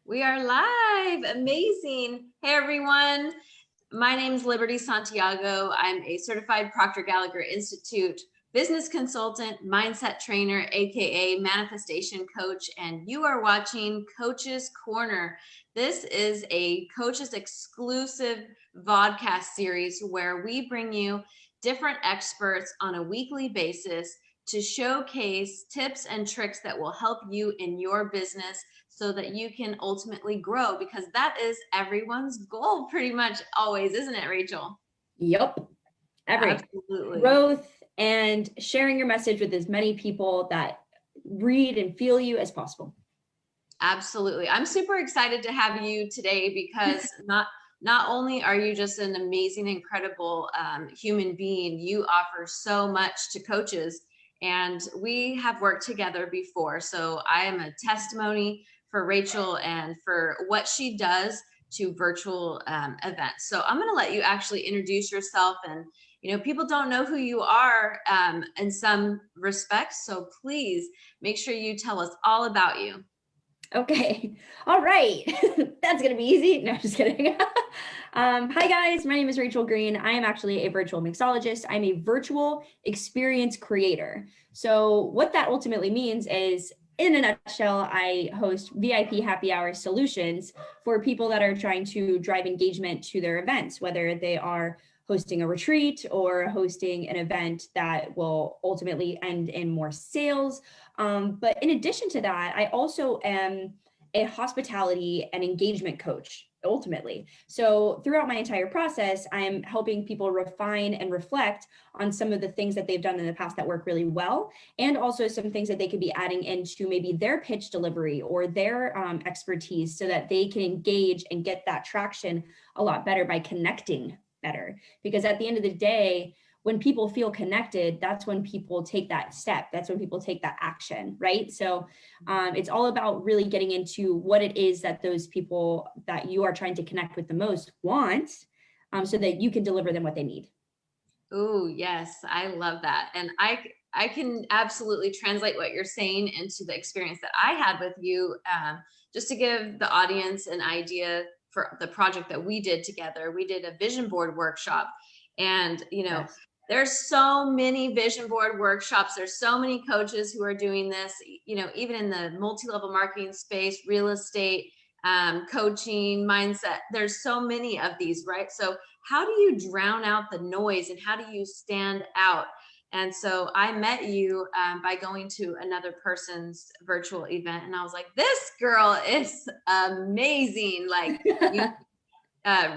We are live. Amazing. Hey, everyone. My name is Liberty Santiago. I'm a certified Proctor Gallagher Institute business consultant, mindset trainer, AKA manifestation coach, and you are watching Coach's Corner. This is a Coach's exclusive vodcast series where we bring you different experts on a weekly basis to showcase tips and tricks that will help you in your business so that you can ultimately grow, because that is everyone's goal pretty much always, isn't it, Rachel? Yep. Absolutely. Growth and sharing your message with as many people that read and feel you as possible. Absolutely. I'm super excited to have you today because not only are you just an amazing, incredible human being, you offer so much to coaches, and we have worked together before. So I am a testimony for Rachel and for what she does to virtual events. So I'm going to let you actually introduce yourself, and people don't know who you are in some respects. So please make sure you tell us all about you. Okay. All right. That's going to be easy. No, just kidding. Hi guys, my name is Rachael Green. I am actually a virtual mixologist. I'm a virtual experience creator. So what that ultimately means is, in a nutshell, I host VIP happy hour solutions for people that are trying to drive engagement to their events, whether they are hosting a retreat or hosting an event that will ultimately end in more sales. But in addition to that, I also am a hospitality and engagement coach, ultimately. So throughout my entire process, I'm helping people refine and reflect on some of the things that they've done in the past that work really well, and also some things that they could be adding into maybe their pitch delivery or their expertise, so that they can engage and get that traction a lot better by connecting better. Because at the end of the day, when people feel connected, that's when people take that step. That's when people take that action, right? So it's all about really getting into what it is that those people that you are trying to connect with the most want, so that you can deliver them what they need. Oh, yes. I love that. And I can absolutely translate what you're saying into the experience that I had with you. Just to give the audience an idea for the project that we did together, we did a vision board workshop. And, Yes. there's so many vision board workshops. There's so many coaches who are doing this, even in the multi-level marketing space, real estate, coaching, mindset. There's so many of these, right? So how do you drown out the noise, and how do you stand out? And so I met you by going to another person's virtual event, and I was like, this girl is amazing. Like,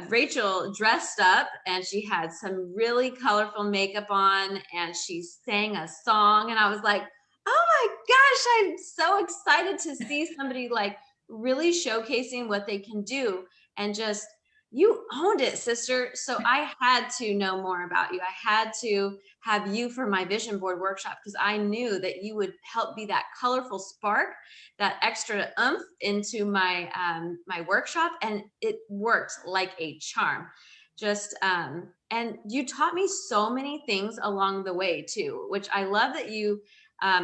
Rachel dressed up, and she had some really colorful makeup on, and she sang a song, and I was like, oh my gosh, I'm so excited to see somebody like really showcasing what they can do. And just, you owned it, sister. So I had to know more about you. I had to have you for my vision board workshop, because I knew that you would help be that colorful spark, that extra oomph into my my workshop, and it worked like a charm. Just and you taught me so many things along the way too, which I love that you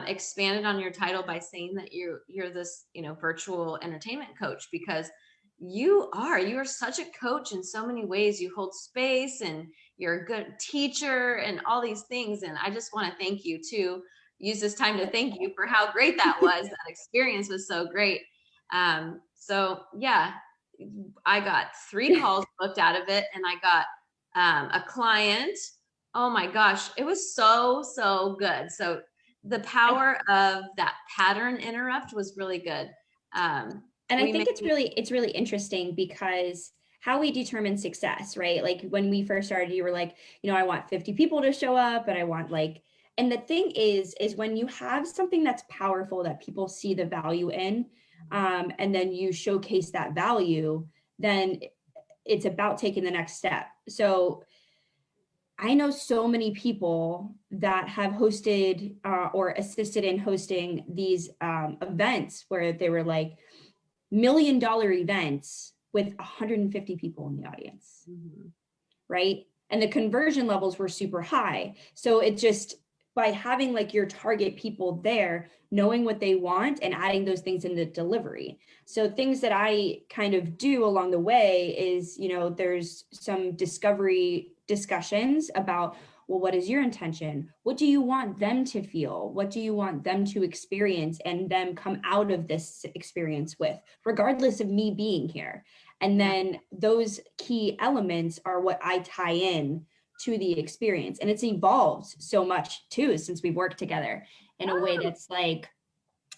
expanded on your title by saying that you're this virtual entertainment coach, because you are such a coach in so many ways. You hold space, and you're a good teacher, and all these things. And I just want to thank you too. Use this time to thank you for how great that was. That experience was so great. So yeah, I got 3 calls booked out of it, and I got a client. Oh my gosh, it was so good. So the power of that pattern interrupt was really good. And I think it's really interesting, because how we determine success, right? Like when we first started, you were like, I want 50 people to show up, and I want and the thing is when you have something that's powerful that people see the value in, and then you showcase that value, then it's about taking the next step. So I know so many people that have hosted or assisted in hosting these events where they were like $1 million events with 150 people in the audience, right? And the conversion levels were super high. So it just, by having like your target people there, knowing what they want and adding those things in the delivery. So things that I kind of do along the way is, you know, there's some discovery discussions about, well, what is your intention? What do you want them to feel? What do you want them to experience and them come out of this experience with, regardless of me being here? And then those key elements are what I tie in to the experience. And it's evolved so much too, since we've worked together in a way that's like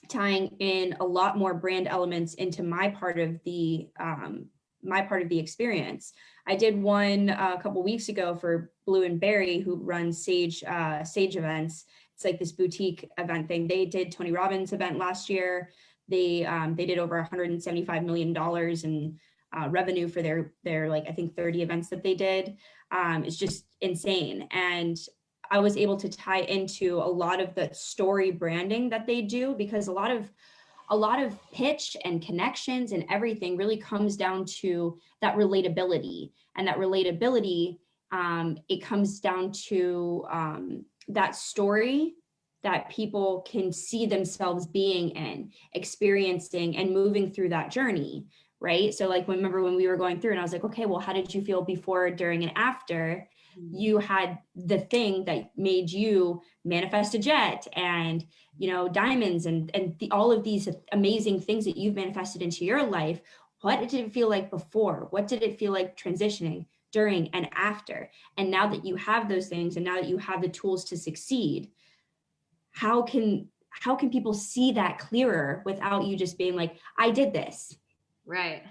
tying in a lot more brand elements into my part of the experience. I did one a couple weeks ago for Blue and Berry, who runs Sage events. It's like this boutique event thing. They did Tony Robbins' event last year. They did over $175 million in revenue for their like, I think 30 events that they did. It's just insane. And I was able to tie into a lot of the story branding that they do, because a lot of pitch and connections and everything really comes down to that relatability. And that relatability, it comes down to that story that people can see themselves being in, experiencing, and moving through that journey, right? So like, remember when we were going through and I was like, okay, well, how did you feel before, during, and after? You had the thing that made you manifest a jet and, you know, diamonds and all of these amazing things that you've manifested into your life. What did it feel like before? What did it feel like transitioning, during, and after? And now that you have those things, and now that you have the tools to succeed, how can people see that clearer without you just being like, I did this? Right.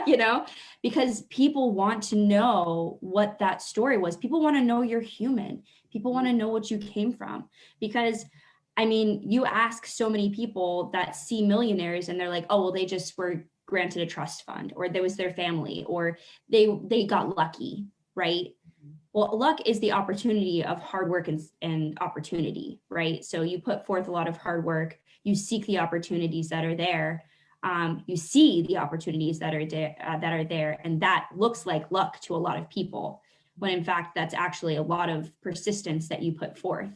You know, because people want to know what that story was. People want to know you're human. People want to know what you came from. Because, I mean, you ask so many people that see millionaires and they're like, oh, well, they just were granted a trust fund, or there was their family, or they got lucky, right? Well, luck is the opportunity of hard work and opportunity, right? So you put forth a lot of hard work, you seek the opportunities that are there. You see the opportunities that are there, and that looks like luck to a lot of people, when in fact that's actually a lot of persistence that you put forth.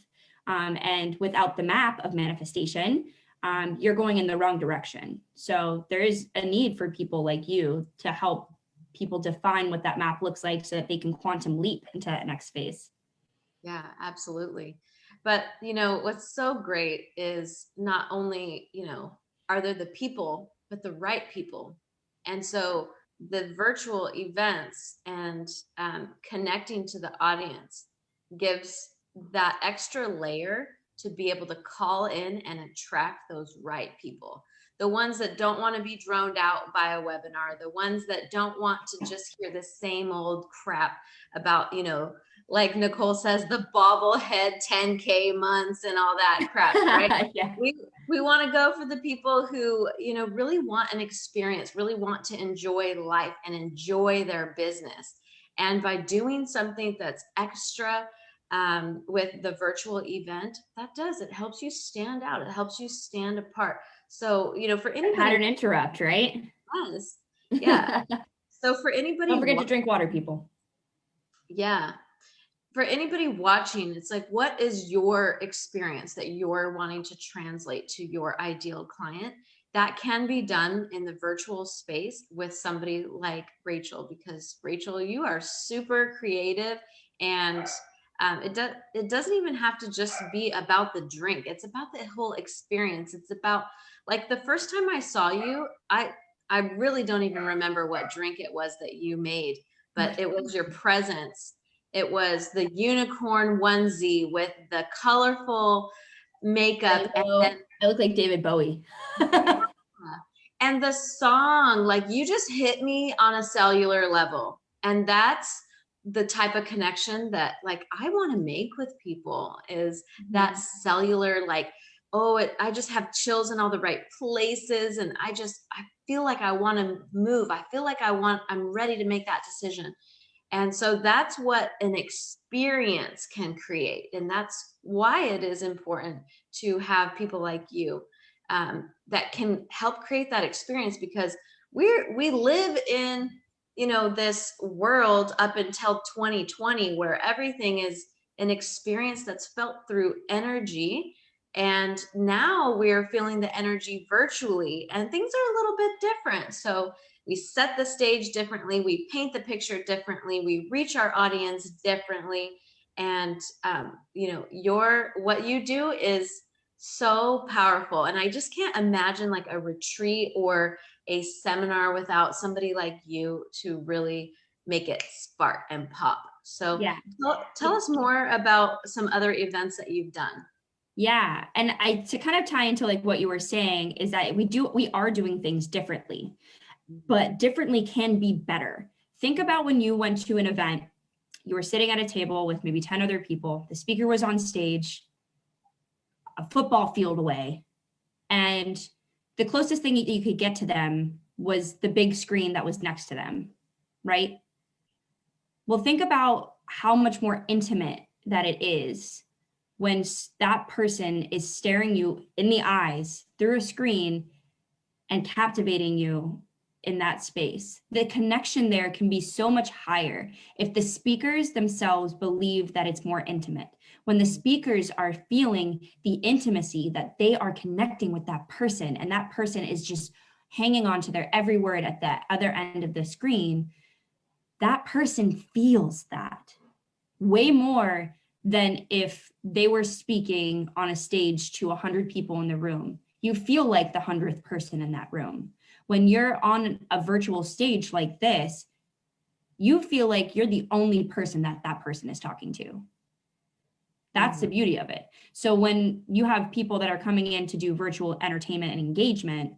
And without the map of manifestation, you're going in the wrong direction. So there is a need for people like you to help people define what that map looks like, so that they can quantum leap into that next phase. Yeah, absolutely. But you know, what's so great is not only, you know, are there the people, but the right people. And so the virtual events and connecting to the audience gives that extra layer to be able to call in and attract those right people. The ones that don't want to be droned out by a webinar, the ones that don't want to just hear the same old crap about, you know, like Nicole says, the bobblehead 10K months and all that crap, right? Yeah. We want to go for the people who, you know, really want an experience, really want to enjoy life and enjoy their business. And by doing something that's extra with the virtual event, it helps you stand out. It helps you stand apart. So, you know, for anybody, pattern interrupt, right? Yes. Yeah. So for anybody, don't forget to drink water, people. Yeah. For anybody watching, it's like, what is your experience that you're wanting to translate to your ideal client? That can be done in the virtual space with somebody like Rachael, because Rachael, you are super creative, and it doesn't even have to just be about the drink. It's about the whole experience. It's about, like, the first time I saw you, I really don't even remember what drink it was that you made, but it was your presence. It was the unicorn onesie with the colorful makeup. And then I look like David Bowie. And the song, like, you just hit me on a cellular level. And that's the type of connection that, like, I want to make with people, is that cellular, like, I just have chills in all the right places. And I feel like I want to move. I feel like I'm ready to make that decision. And so that's what an experience can create. And that's why it is important to have people like you that can help create that experience, because we live in, you know, this world up until 2020 where everything is an experience that's felt through energy. And now we're feeling the energy virtually, and things are a little bit different. So we set the stage differently, we paint the picture differently, we reach our audience differently. And what you do is so powerful. And I just can't imagine like a retreat or a seminar without somebody like you to really make it spark and pop. So Yeah. tell us more about some other events that you've done. Yeah. And to kind of tie into like what you were saying is that we are doing things differently, but differently can be better. Think about when you went to an event, you were sitting at a table with maybe 10 other people. The speaker was on stage, a football field away, and the closest thing you could get to them was the big screen that was next to them, right? Well, think about how much more intimate that it is when that person is staring you in the eyes through a screen and captivating you in that space. The connection there can be so much higher if the speakers themselves believe that it's more intimate. When the speakers are feeling the intimacy, that they are connecting with that person, and that person is just hanging on to their every word at the other end of the screen, that person feels that way more than if they were speaking on a stage to 100 people in the room. You feel like the 100th person in that room. When you're on a virtual stage like this, you feel like you're the only person that person is talking to. That's the beauty of it. So when you have people that are coming in to do virtual entertainment and engagement,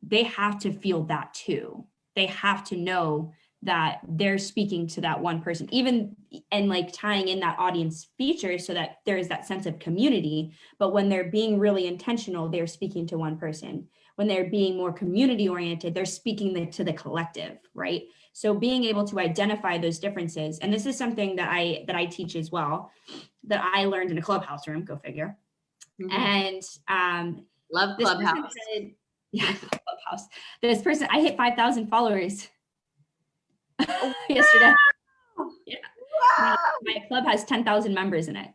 they have to feel that too. They have to know that they're speaking to that one person, and like tying in that audience feature so that there is that sense of community. But when they're being really intentional, they're speaking to one person. When they're being more community oriented, they're speaking to the collective, right? So being able to identify those differences, and this is something that I teach as well, that I learned in a Clubhouse room, go figure. And love Clubhouse. Yeah, Clubhouse. This person, I hit 5,000 followers yesterday. Yeah. Wow. My club has 10,000 members in it.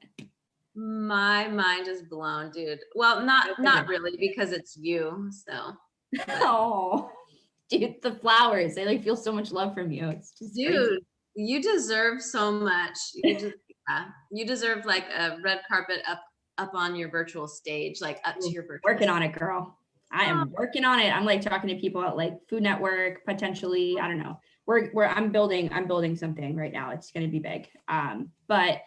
My mind is blown, dude. Well, not really, because it's you. So. Oh, dude, the flowers. I like feel so much love from you. It's just dude, crazy. You deserve so much. You deserve like a red carpet up on your virtual stage, like up to your virtual working stage. On it, girl. I am working on it. I'm like talking to people at like Food Network, potentially. I don't know. I'm building something right now. It's going to be big. But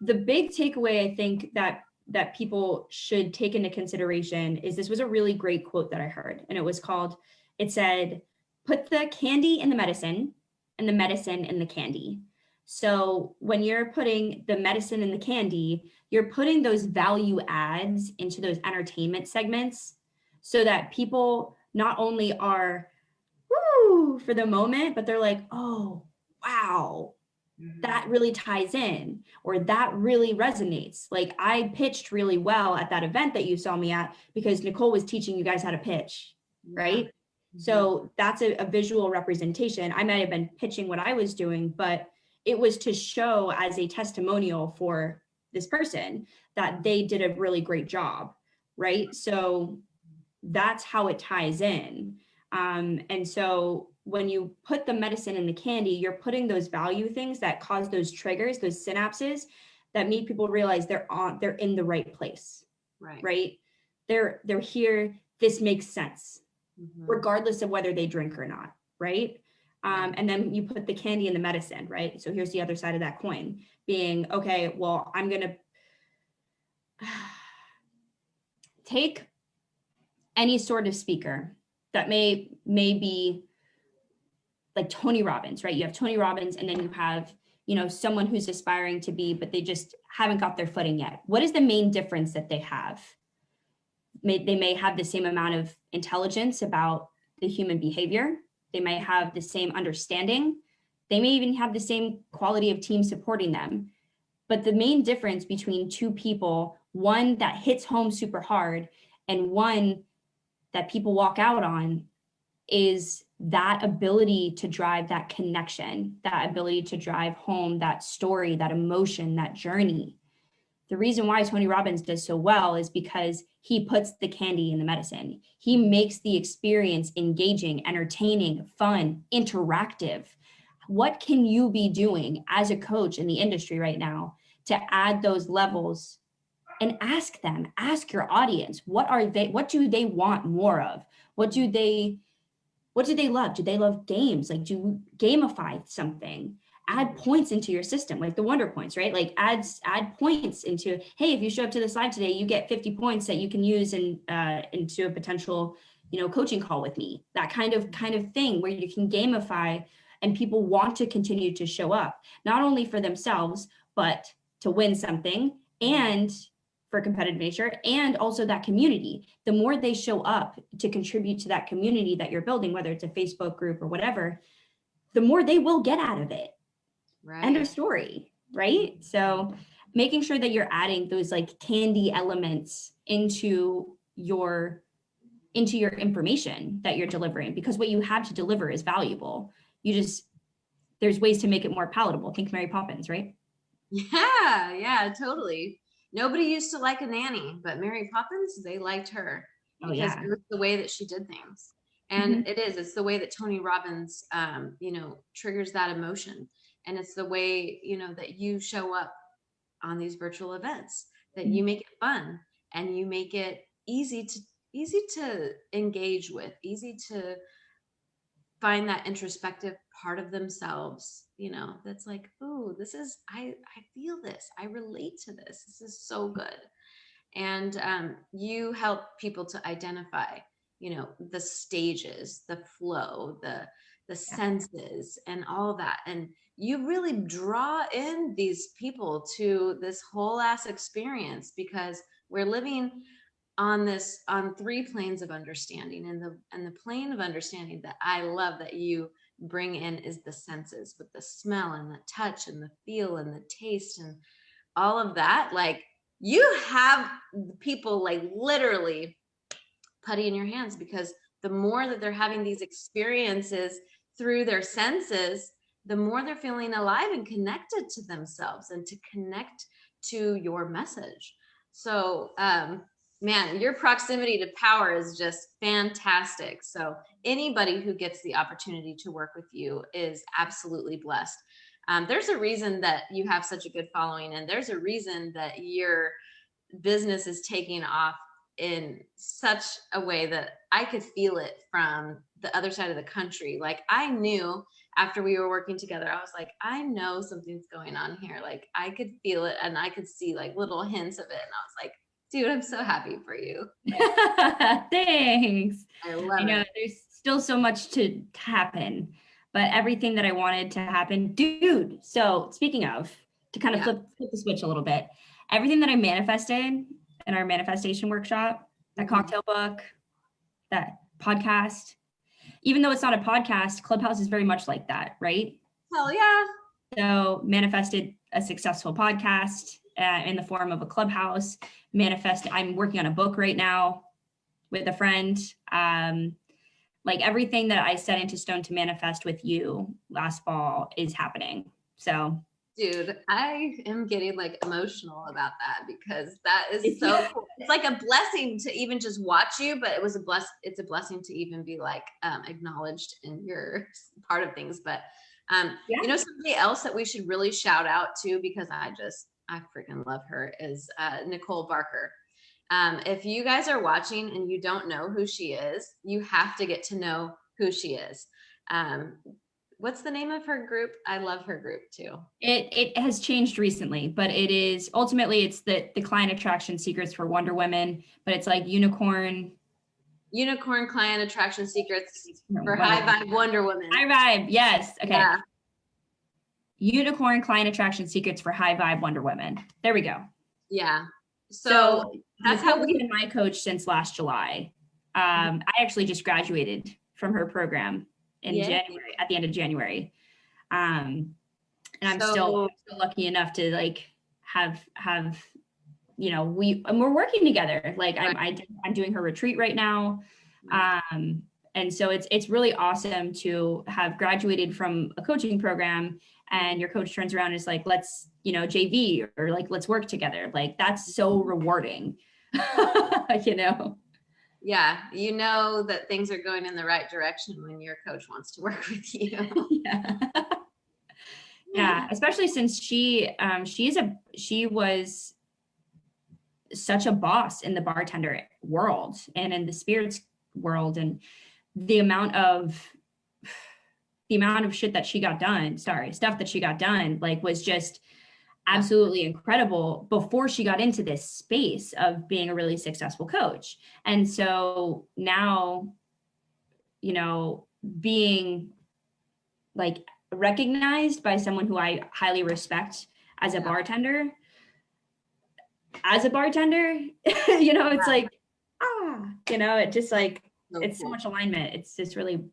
the big takeaway I think that people should take into consideration is, this was a really great quote that I heard, and it said, put the candy in the medicine and the medicine in the candy. So when you're putting the medicine in the candy, you're putting those value adds into those entertainment segments so that people not only are woo for the moment, but they're like, oh, wow, that really ties in, or that really resonates. Like, I pitched really well at that event that you saw me at because Nicole was teaching you guys how to pitch, right? Mm-hmm. So that's a visual representation. I might have been pitching what I was doing, but it was to show as a testimonial for this person that they did a really great job, right? So that's how it ties in. And so when you put the medicine in the candy, you're putting those value things that cause those triggers, those synapses that make people realize they're in the right place, right? They're here. This makes sense, regardless of whether they drink or not, right? And then you put the candy in the medicine, right? So here's the other side of that coin, being, okay, well, I'm going to take any sort of speaker that may be like Tony Robbins, right? You have Tony Robbins, and then you have, someone who's aspiring to be, but they just haven't got their footing yet. What is the main difference that they have? They may have the same amount of intelligence about the human behavior. They may have the same understanding. They may even have the same quality of team supporting them. But the main difference between two people, one that hits home super hard and one that people walk out on, is that ability to drive that connection, that ability to drive home that story, that emotion, that journey. The reason why Tony Robbins does so well is because he puts the candy in the medicine. He makes the experience engaging, entertaining, fun, interactive. What can you be doing as a coach in the industry right now to add those levels? And ask your audience, what do they want more of? What do they love? Do they love games? Like, do gamify something? Add points into your system, like the Wonder Points, right? Like add points into, hey, if you show up to this live today, you get 50 points that you can use into a potential, coaching call with me. That kind of thing where you can gamify and people want to continue to show up, not only for themselves, but to win something and for competitive nature, and also that community. The more they show up to contribute to that community that you're building, whether it's a Facebook group or whatever, the more they will get out of it. Right. End of story, right? So making sure that you're adding those like candy elements into your information that you're delivering, because what you have to deliver is valuable. There's ways to make it more palatable. Think Mary Poppins, right? Yeah, totally. Nobody used to like a nanny, but Mary Poppins, they liked her because it was the way that she did things. And it's the way that Tony Robbins, triggers that emotion. And it's the way, that you show up on these virtual events, that you make it fun and you make it easy to engage with, easy to find that introspective part of themselves, that's like, ooh, I feel this, I relate to this. This is so good. And you help people to identify, the stages, the flow, the senses and all that. And you really draw in these people to this whole ass experience, because we're living on three planes of understanding, and the plane of understanding that I love that you bring in is the senses, with the smell and the touch and the feel and the taste and all of that. Like, you have people like literally putty in your hands, because the more that they're having these experiences through their senses, the more they're feeling alive and connected to themselves and to connect to your message. So man, your proximity to power is just fantastic. So anybody who gets the opportunity to work with you is absolutely blessed. There's a reason that you have such a good following, and there's a reason that your business is taking off in such a way that I could feel it from the other side of the country. Like, I knew after we were working together, I was like, I know something's going on here. Like, I could feel it and I could see like little hints of it. And I was like, dude, I'm so happy for you. Thanks. I love it. There's still so much to happen, but everything that I wanted to happen, dude. So speaking of, to kind of flip the switch a little bit, everything that I manifested in our manifestation workshop, that cocktail book, that podcast, even though it's not a podcast, Clubhouse is very much like that, right? Hell yeah. So manifested a successful podcast in the form of a Clubhouse. I'm working on a book right now with a friend. Like, everything that I set into stone to manifest with you last fall is happening. So, dude, I am getting like emotional about that, because that is so cool. It's like a blessing to even just watch you, but it's a blessing to even be like acknowledged in your part of things. But somebody else that we should really shout out to, because I freaking love her, is Nicole Barker. If you guys are watching and you don't know who she is, you have to get to know who she is. What's the name of her group? I love her group too. It has changed recently, but it is ultimately, it's the client attraction secrets for Wonder Women, but it's like unicorn client attraction secrets for high vibe Wonder Women. High vibe, yes. Okay. Yeah. Unicorn client attraction secrets for high vibe Wonder Women. There we go. Yeah. So that's how we've been my coach since last July. I actually just graduated from her program in January, at the end of January. And I'm still lucky enough to like have we're working together. Like, I'm doing her retreat right now. And so it's really awesome to have graduated from a coaching program and your coach turns around and is like, let's, JV, or like, let's work together. Like, that's so rewarding, Yeah. You know that things are going in the right direction when your coach wants to work with you. Yeah. Yeah. Especially since she was such a boss in the bartender world and in the spirits world, and the amount of shit that she got done, stuff that she got done, like, was just absolutely incredible before she got into this space of being a really successful coach. And so now, being like recognized by someone who I highly respect as a bartender, it's like, it just like, it's so much alignment. It's just really,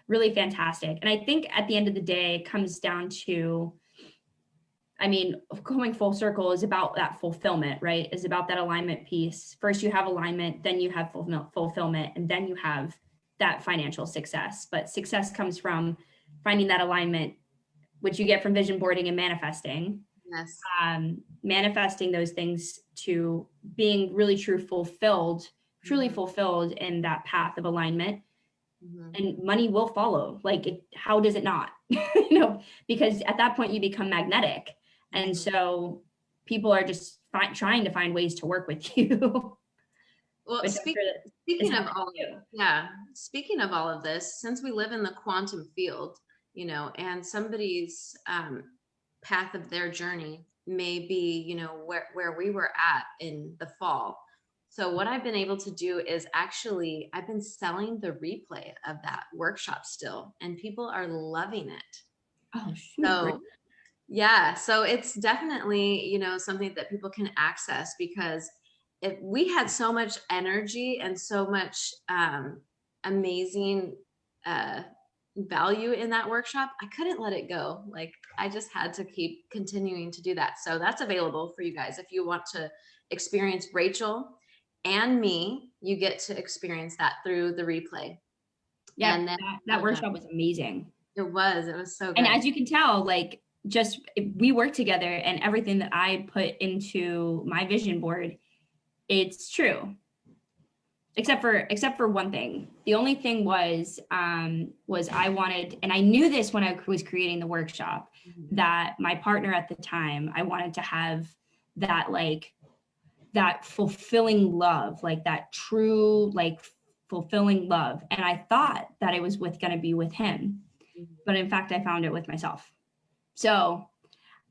really fantastic. And I think at the end of the day, it comes down to, going full circle is about that fulfillment, right? Is about that alignment piece. First you have alignment, then you have fulfillment, and then you have that financial success. But success comes from finding that alignment, which you get from vision boarding and manifesting. Yes. Manifesting those things to being really truly fulfilled in that path of alignment. Mm-hmm. And money will follow. Like, how does it not? Because at that point you become magnetic. And so people are just trying to find ways to work with you. Well, speaking of all of this, since we live in the quantum field, and somebody's path of their journey may be, where we were at in the fall. So what I've been able to do is I've been selling the replay of that workshop still, and people are loving it. Oh, shoot. So yeah, so it's definitely, something that people can access, because if we had so much energy and so much amazing value in that workshop, I couldn't let it go. Like, I just had to keep continuing to do that. So that's available for you guys. If you want to experience Rachel and me, you get to experience that through the replay. Yeah, and then, that workshop was amazing. It was so good. And as you can tell, like, we work together, and everything that I put into my vision board, it's true. Except for one thing. The only thing was I wanted, and I knew this when I was creating the workshop, mm-hmm. that my partner at the time, I wanted to have that, like, that fulfilling love, like that true, like, fulfilling love. And I thought that it was going to be with him, mm-hmm. but in fact, I found it with myself. So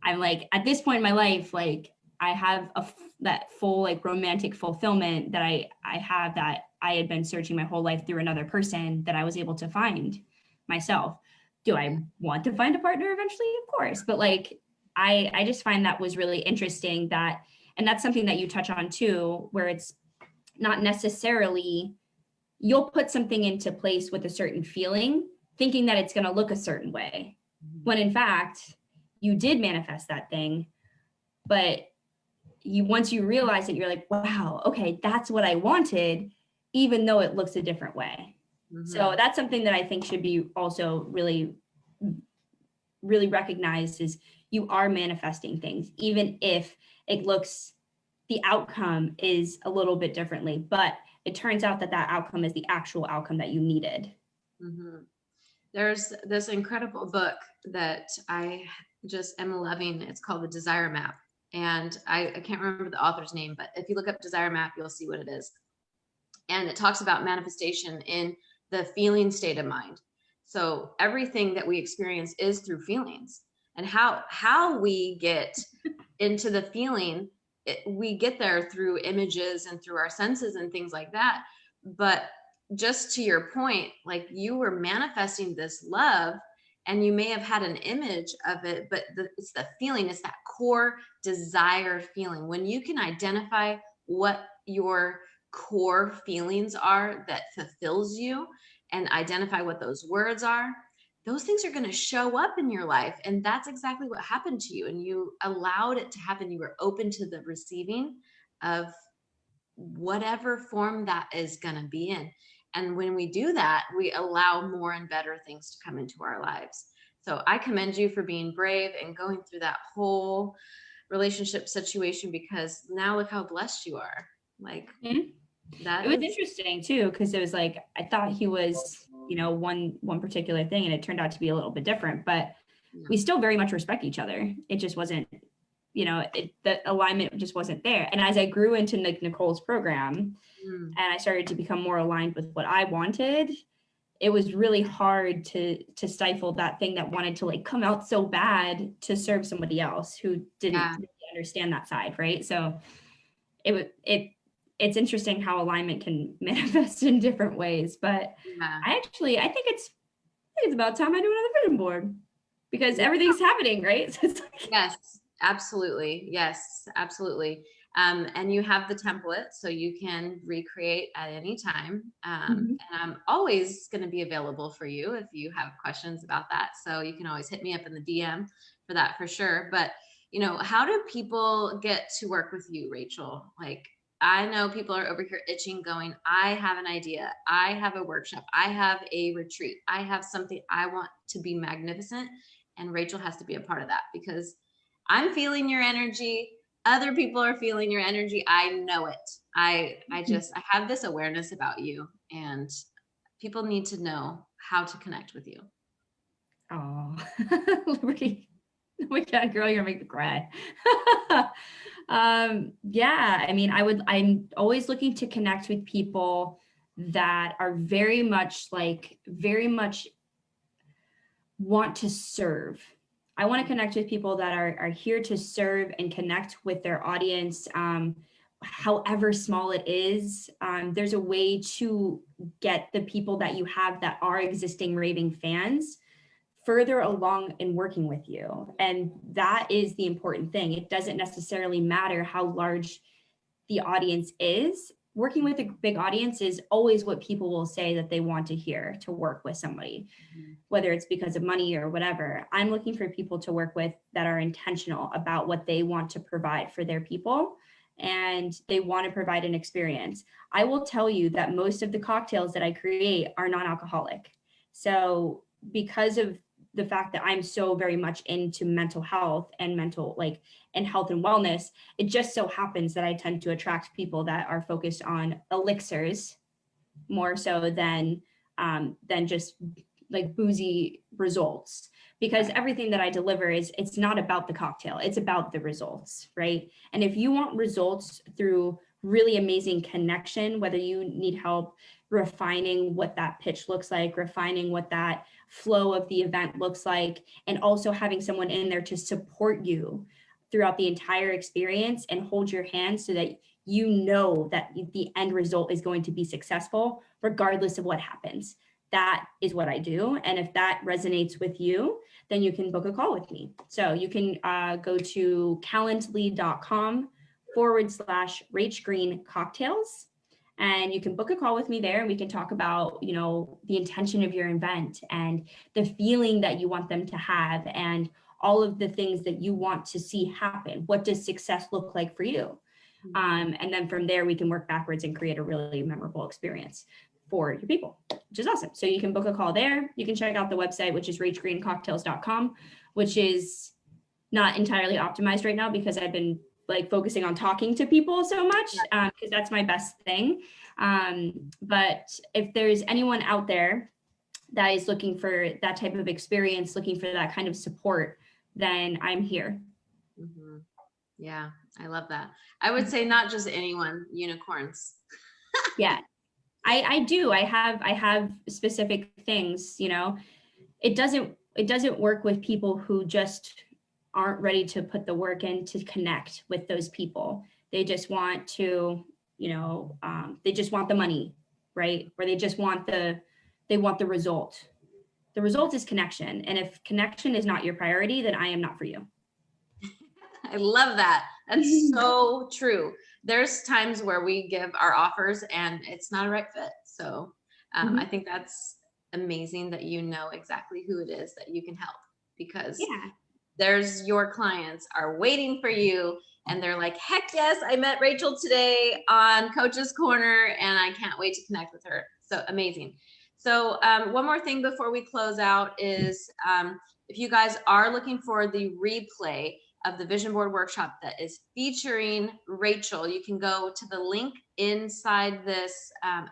I'm like, at this point in my life, like, I have that full, like, romantic fulfillment that I have, that I had been searching my whole life through another person, that I was able to find myself. Do I want to find a partner eventually? Of course. But, like, I just find that was really interesting, and that's something that you touch on too, where it's not necessarily, you'll put something into place with a certain feeling, thinking that it's going to look a certain way, when in fact you did manifest that thing. But once you realize it, you're like, wow, okay, that's what I wanted, even though it looks a different way. Mm-hmm. So that's something that I think should be also really, really recognized, is you are manifesting things, even if it looks, the outcome is a little bit differently, but it turns out that outcome is the actual outcome that you needed. Mm-hmm. There's this incredible book that I just am loving. It's called The Desire Map. And I can't remember the author's name, but if you look up Desire Map, you'll see what it is. And it talks about manifestation in the feeling state of mind. So everything that we experience is through feelings, and how we get into the feeling, we get there through images and through our senses and things like that. But just to your point, like, you were manifesting this love, and you may have had an image of it, but it's the feeling, it's that core desire feeling. When you can identify what your core feelings are that fulfills you, and identify what those words are, those things are going to show up in your life. And that's exactly what happened to you. And you allowed it to happen. You were open to the receiving of whatever form that is going to be in. And when we do that, we allow more and better things to come into our lives. So I commend you for being brave and going through that whole relationship situation, because now look how blessed you are. Like, that it was interesting too, because it was like, I thought he was, you know, one particular thing, and it turned out to be a little bit different, but we still very much respect each other. It just wasn't, you know, the alignment just wasn't there. And as I grew into Nicole's program and I started to become more aligned with what I wanted, it was really hard to stifle that thing that wanted to like come out so bad to serve somebody else who didn't really understand that side, right? So it's interesting how alignment can manifest in different ways. But I think it's about time I do another vision board, because everything's happening, right? So it's like, yes, absolutely. Yes, absolutely. And you have the template, so you can recreate at any time. And I'm always going to be available for you if you have questions about that. So you can always hit me up in the DM for that, for sure. But, you know, how do people get to work with you, Rachel? Like, I know people are over here itching, going, I have an idea. I have a workshop. I have a retreat. I have something I want to be magnificent. And Rachel has to be a part of that, because I'm feeling your energy. Other people are feeling your energy. I know it. I have this awareness about you, and people need to know how to connect with you. Oh, Liberty. Oh my God, girl, you're gonna make me cry. Yeah, I mean, I'm always looking to connect with people that are very much want to serve. I want to connect with people that are here to serve and connect with their audience, however small it is. There's a way to get the people that you have that are existing raving fans further along in working with you. And that is the important thing. It doesn't necessarily matter how large the audience is. Working with a big audience is always what people will say that they want to hear to work with somebody, whether it's because of money or whatever. I'm looking for people to work with that are intentional about what they want to provide for their people, and they want to provide an experience. I will tell you that most of the cocktails that I create are non-alcoholic. So because of the fact that I'm so very much into mental health and and health and wellness, it just so happens that I tend to attract people that are focused on elixirs more so than just like boozy results, because everything that I deliver it's not about the cocktail, it's about the results, right? And if you want results through really amazing connection, whether you need help refining what that pitch looks like, refining what that flow of the event looks like, and also having someone in there to support you throughout the entire experience and hold your hand so that you know that the end result is going to be successful regardless of what happens. That is what I do. And if that resonates with you, then you can book a call with me. So you can go to calendly.com/Rach Green Cocktails. And you can book a call with me there, and we can talk about, you know, the intention of your event and the feeling that you want them to have and all of the things that you want to see happen. What does success look like for you? And then from there, we can work backwards and create a really memorable experience for your people, which is awesome. So you can book a call there. You can check out the website, which is rachgreencocktails.com, which is not entirely optimized right now because I've been like focusing on talking to people so much, because that's my best thing. But if there's anyone out there that is looking for that type of experience, looking for that kind of support, then I'm here. Yeah, I love that. I would say not just anyone, unicorns. Yeah, I do. I have specific things, you know. It doesn't work with people who just aren't ready to put the work in to connect with those people. They just want to, you know, they just want the money, right? Or they just want the result. The result is connection. And if connection is not your priority, then I am not for you. I love that. That's so true. There's times where we give our offers and it's not a right fit. So I think that's amazing that you know exactly who it is that you can help, because there's your clients are waiting for you And they're like, heck yes, I met Rachel today on Coach's Corner and I can't wait to connect with her. So amazing. So one more thing before we close out is if you guys are looking for the replay of the vision board workshop that is featuring Rachel, you can go to the link inside this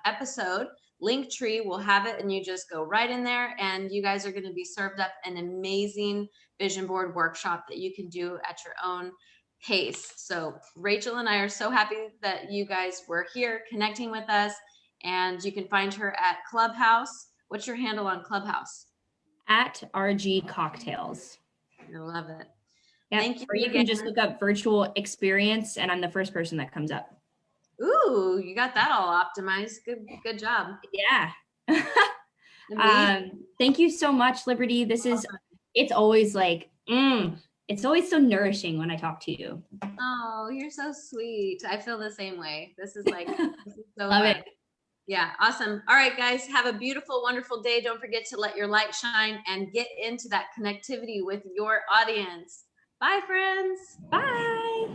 episode. Linktree will have it, and you just go right in there, and you guys are going to be served up an amazing vision board workshop that you can do at your own pace. So Rachel and I are so happy that you guys were here connecting with us, and you can find her at Clubhouse. What's your handle on Clubhouse? At RG Cocktails. I love it. Yep. Thank you. Or you can just look up Virtual Experience, and I'm the first person that comes up. Ooh, you got that all optimized. Good job. Yeah. Thank you so much, Liberty. It's always like, it's always so nourishing when I talk to you. Oh, you're so sweet. I feel the same way. This is so Love fun. it. Yeah, awesome. All right, guys, have a beautiful, wonderful day. Don't forget to let your light shine and get into that connectivity with your audience. Bye, friends. Bye.